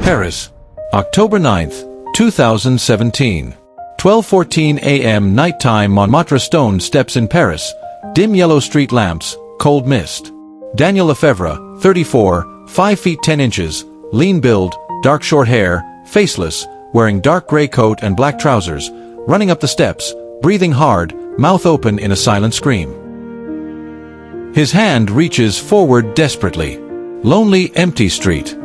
Paris, October 9th, 2017. 12:14 a.m. Nighttime. Montmartre stone steps in Paris. Dim yellow street lamps, cold mist. Daniel Lefebvre, 34, 5 feet 10 inches, lean build, dark short hair, faceless, wearing dark gray coat and black trousers, running up the steps, breathing hard, mouth open in a silent scream. His hand reaches forward desperately. Lonely, empty street.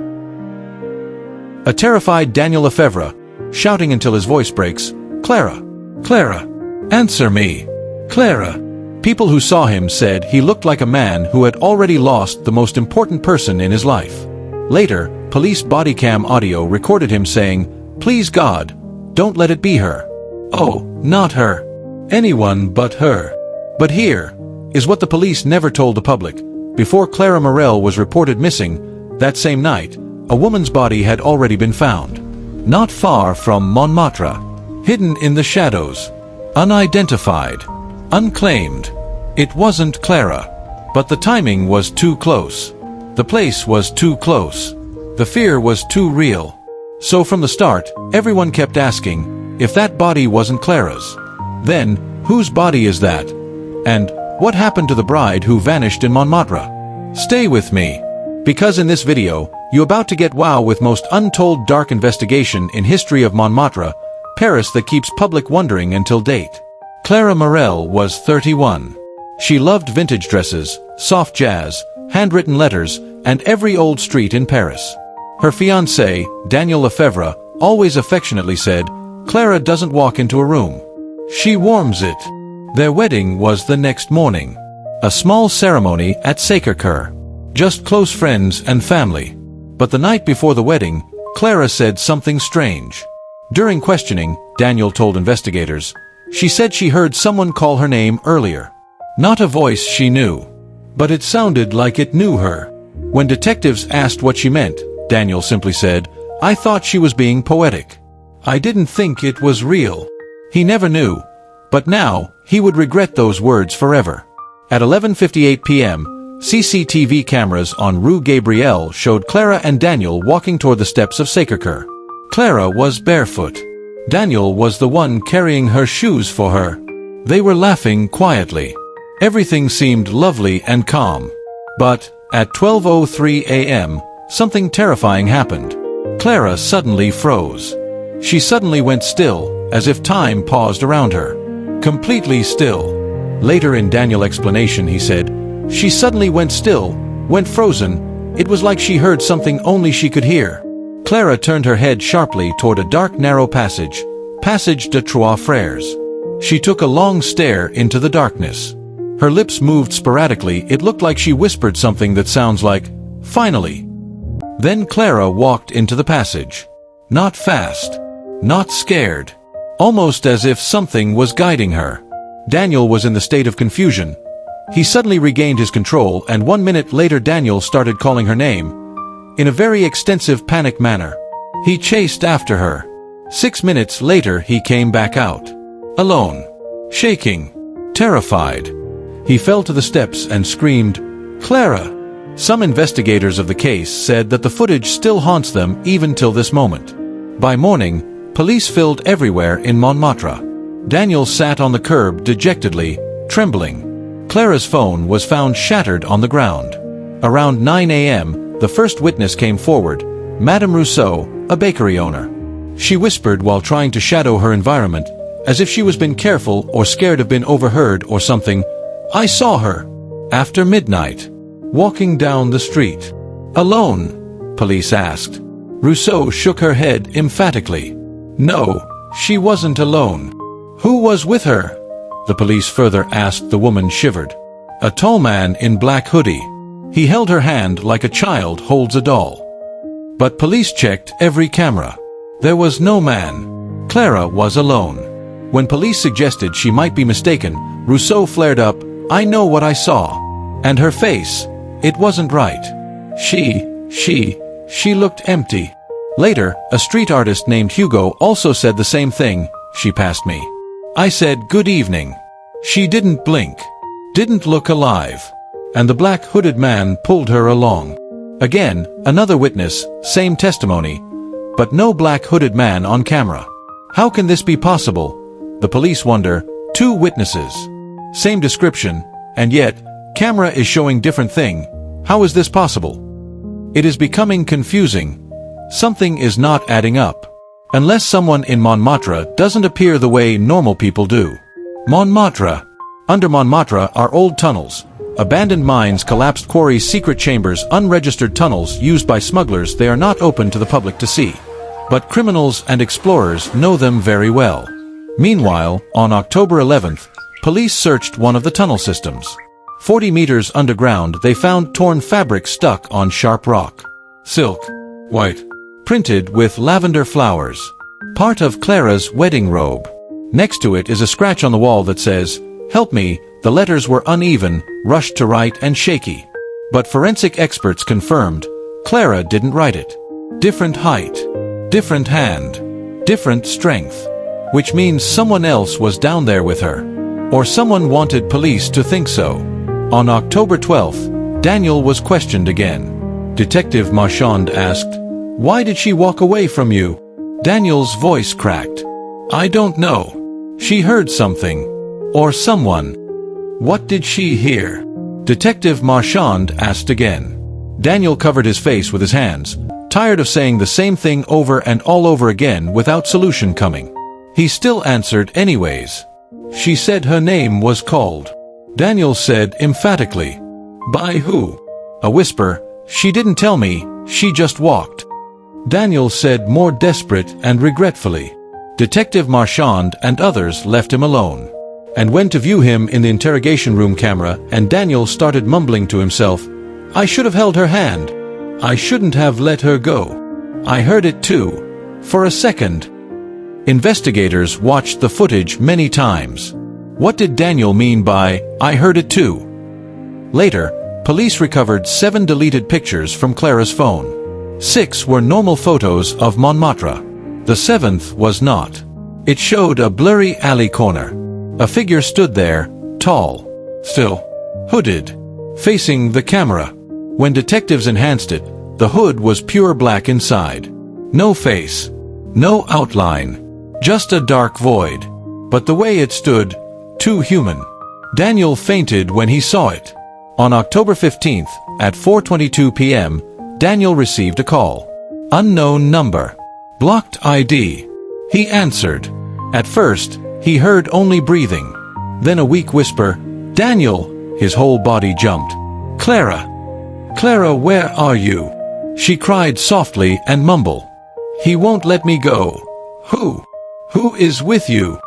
A terrified Daniel Lefebvre, shouting until his voice breaks, "Clara! Clara! Answer me! Clara!" People who saw him said he looked like a man who had already lost the most important person in his life. Later, police body cam audio recorded him saying, "Please God, don't let it be her. Oh, not her. Anyone but her." But here is what the police never told the public. Before Clara Morel was reported missing, that same night, a woman's body had already been found. Not far from Montmartre. Hidden in the shadows. Unidentified. Unclaimed. It wasn't Clara. But the timing was too close. The place was too close. The fear was too real. So from the start, everyone kept asking, if that body wasn't Clara's, then whose body is that? And what happened to the bride who vanished in Montmartre? Stay with me, because in this video, you're about to get wow with most untold dark investigation in history of Montmartre, Paris that keeps public wondering until date. Clara Morel was 31. She loved vintage dresses, soft jazz, handwritten letters, and every old street in Paris. Her fiancé, Daniel Lefebvre, always affectionately said, "Clara doesn't walk into a room. She warms it." Their wedding was the next morning. A small ceremony at Sacré-Cœur. Just close friends and family. But the night before the wedding, Clara said something strange. During questioning, Daniel told investigators, she said she heard someone call her name earlier. Not a voice she knew. But it sounded like it knew her. When detectives asked what she meant, Daniel simply said, "I thought she was being poetic. I didn't think it was real." He never knew. But now, he would regret those words forever. At 11:58 p.m., CCTV cameras on Rue Gabriel showed Clara and Daniel walking toward the steps of Sacré-Cœur. Clara was barefoot. Daniel was the one carrying her shoes for her. They were laughing quietly. Everything seemed lovely and calm. But, at 12:03 a.m., something terrifying happened. Clara suddenly froze. She suddenly went still, as if time paused around her. Completely still. Later in Daniel's explanation he said, "She suddenly went still, went frozen. It was like she heard something only she could hear." Clara turned her head sharply toward a dark narrow passage, Passage de Trois Frères. She took a long stare into the darkness. Her lips moved sporadically. It looked like she whispered something that sounds like, "Finally." Then Clara walked into the passage. Not fast. Not scared. Almost as if something was guiding her. Daniel was in the state of confusion. He suddenly regained his control, and 1 minute later Daniel started calling her name, in a very extensive panic manner. He chased after her. 6 minutes later he came back out. Alone. Shaking. Terrified. He fell to the steps and screamed, "Clara!" Some investigators of the case said that the footage still haunts them even till this moment. By morning, police filled everywhere in Montmartre. Daniel sat on the curb dejectedly, trembling. Clara's phone was found shattered on the ground. Around 9 a.m., the first witness came forward, Madame Rousseau, a bakery owner. She whispered while trying to shadow her environment, as if she was being careful or scared of being overheard or something. "I saw her. After midnight. Walking down the street." "Alone?" police asked. Rousseau shook her head emphatically. "No, she wasn't alone." "Who was with her?" the police further asked. The woman shivered. "A tall man in black hoodie. He held her hand like a child holds a doll." But police checked every camera. There was no man. Clara was alone. When police suggested she might be mistaken, Rousseau flared up, "I know what I saw." And her face, it wasn't right. She looked empty. Later, a street artist named Hugo also said the same thing. "She passed me. I said good evening. She didn't blink. Didn't look alive." And the black hooded man pulled her along. Again, another witness, same testimony. but no black hooded man on camera. How can this be possible? The police wonder. 2 witnesses. Same description, and yet, camera is showing different thing. How is this possible? It is becoming confusing. Something is not adding up. Unless someone in Montmartre doesn't appear the way normal people do. Montmartre. Under Montmartre are old tunnels, abandoned mines, collapsed quarries, secret chambers, unregistered tunnels used by smugglers. They are not open to the public to see. But criminals and explorers know them very well. Meanwhile, on October 11th, police searched one of the tunnel systems. 40 meters underground, they found torn fabric stuck on sharp rock. Silk. White. Printed with lavender flowers. Part of Clara's wedding robe. Next to it is a scratch on the wall that says, "Help me." The letters were uneven, rushed to write, and shaky. But forensic experts confirmed, Clara didn't write it. Different height. Different hand. Different strength. Which means someone else was down there with her. Or someone wanted police to think so. On October 12th, Daniel was questioned again. Detective Marchand asked, "Why did she walk away from you?" Daniel's voice cracked. "I don't know. She heard something. Or someone." "What did she hear?" Detective Marchand asked again. Daniel covered his face with his hands, tired of saying the same thing over and all over again without solution coming. He still answered anyways. "She said her name was called." Daniel said emphatically. "By who?" A whisper, "She didn't tell me, she just walked." Daniel said more desperate and regretfully. Detective Marchand and others left him alone, and went to view him in the interrogation room camera, and Daniel started mumbling to himself, "I should have held her hand. I shouldn't have let her go. I heard it too. For a second." Investigators watched the footage many times. What did Daniel mean by, "I heard it too"? Later, police recovered 7 deleted pictures from Clara's phone. 6 were normal photos of Montmartre. The 7th was not. It showed a blurry alley corner. A figure stood there, tall, still, hooded, facing the camera. When detectives enhanced it, the hood was pure black inside. No face. No outline. Just a dark void. But the way it stood, too human. Daniel fainted when he saw it. On October 15th, at 4:22 p.m., Daniel received a call. Unknown number. Blocked ID. He answered. At first, he heard only breathing. Then a weak whisper, "Daniel!" His whole body jumped. "Clara! Clara, where are you?" She cried softly and mumbled. "He won't let me go." "Who? Who is with you?"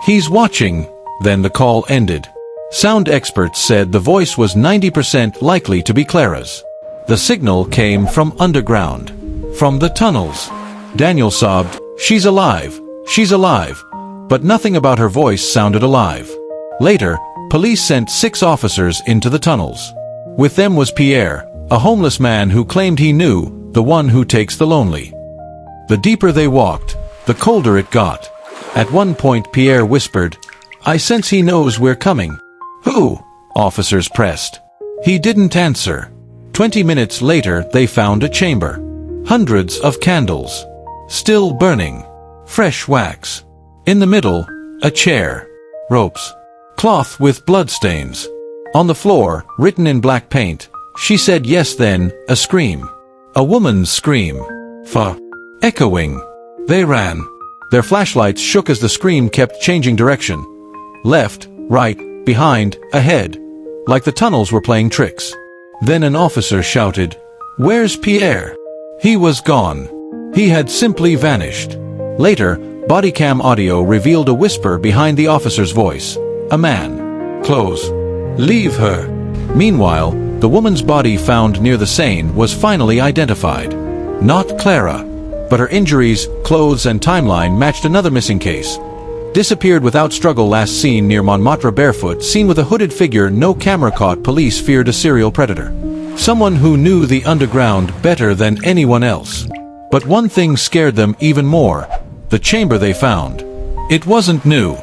"He's watching." Then the call ended. Sound experts said the voice was 90% likely to be Clara's. The signal came from underground. From the tunnels. Daniel sobbed, "She's alive! She's alive!" But nothing about her voice sounded alive. Later, police sent 6 officers into the tunnels. With them was Pierre, a homeless man who claimed he knew, the one who takes the lonely. The deeper they walked, the colder it got. At one point Pierre whispered, "I sense he knows we're coming." "Who?" officers pressed. He didn't answer. 20 minutes later they found a chamber. Hundreds of candles. Still burning. Fresh wax. In the middle, a chair. Ropes. Cloth with bloodstains. On the floor, written in black paint, she said yes, then, a scream. A woman's scream. Echoing. They ran. Their flashlights shook as the scream kept changing direction. Left, right, behind, ahead. Like the tunnels were playing tricks. Then an officer shouted, "Where's Pierre?" He was gone. He had simply vanished. Later, bodycam audio revealed a whisper behind the officer's voice. A man. "Close. Leave her." Meanwhile, the woman's body found near the Seine was finally identified. Not Clara. But her injuries, clothes and timeline matched another missing case. Disappeared without struggle, last seen near Montmartre barefoot, seen with a hooded figure, no camera caught. Police feared a serial predator. Someone who knew the underground better than anyone else. But one thing scared them even more. The chamber they found. It wasn't new.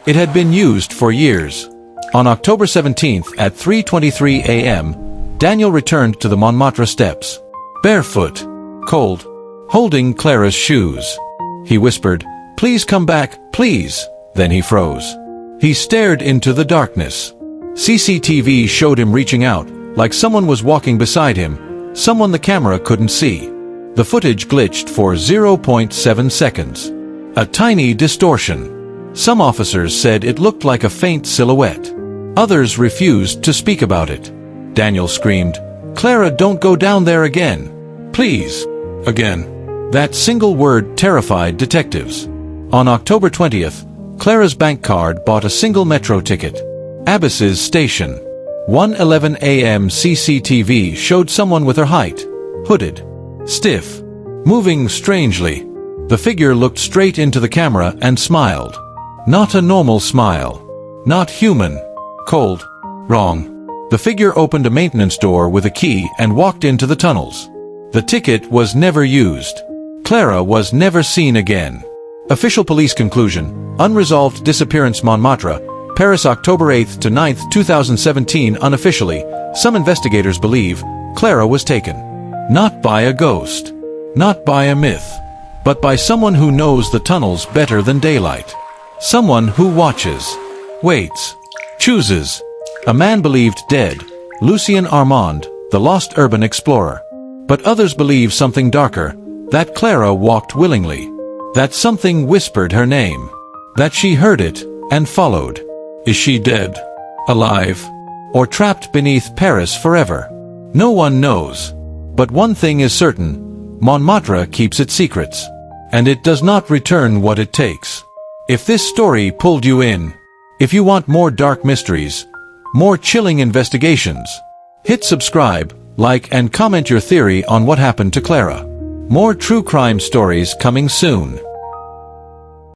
It had been used for years. On October 17th at 3:23 a.m., Daniel returned to the Montmartre steps. Barefoot. Cold. holding Clara's shoes. He whispered, "Please come back, please." Then he froze. He stared into the darkness. CCTV showed him reaching out, like someone was walking beside him, someone the camera couldn't see. The footage glitched for 0.7 seconds. A tiny distortion. Some officers said it looked like a faint silhouette. Others refused to speak about it. Daniel screamed, "Clara, don't go down there again. Please." Again. That single word terrified detectives. On October 20th, Clara's bank card bought a single metro ticket. Abbas's station. 1:11 a.m. CCTV showed someone with her height, hooded, stiff, moving strangely. The figure looked straight into the camera and smiled. Not a normal smile. Not human. Cold. Wrong. The figure opened a maintenance door with a key and walked into the tunnels. The ticket was never used. Clara was never seen again. Official police conclusion: unresolved disappearance, Montmartre, Paris, October 8 to 9, 2017. Unofficially, some investigators believe Clara was taken. Not by a ghost. Not by a myth. But by someone who knows the tunnels better than daylight. Someone who watches, waits, chooses. A man believed dead, Lucien Armand, the lost urban explorer. But others believe something darker, that Clara walked willingly. That something whispered her name. That she heard it and followed. Is she dead? Alive? Or trapped beneath Paris forever? No one knows. But one thing is certain, Montmartre keeps its secrets. And it does not return what it takes. If this story pulled you in, if you want more dark mysteries, more chilling investigations, hit subscribe, like and comment your theory on what happened to Clara. More true crime stories coming soon.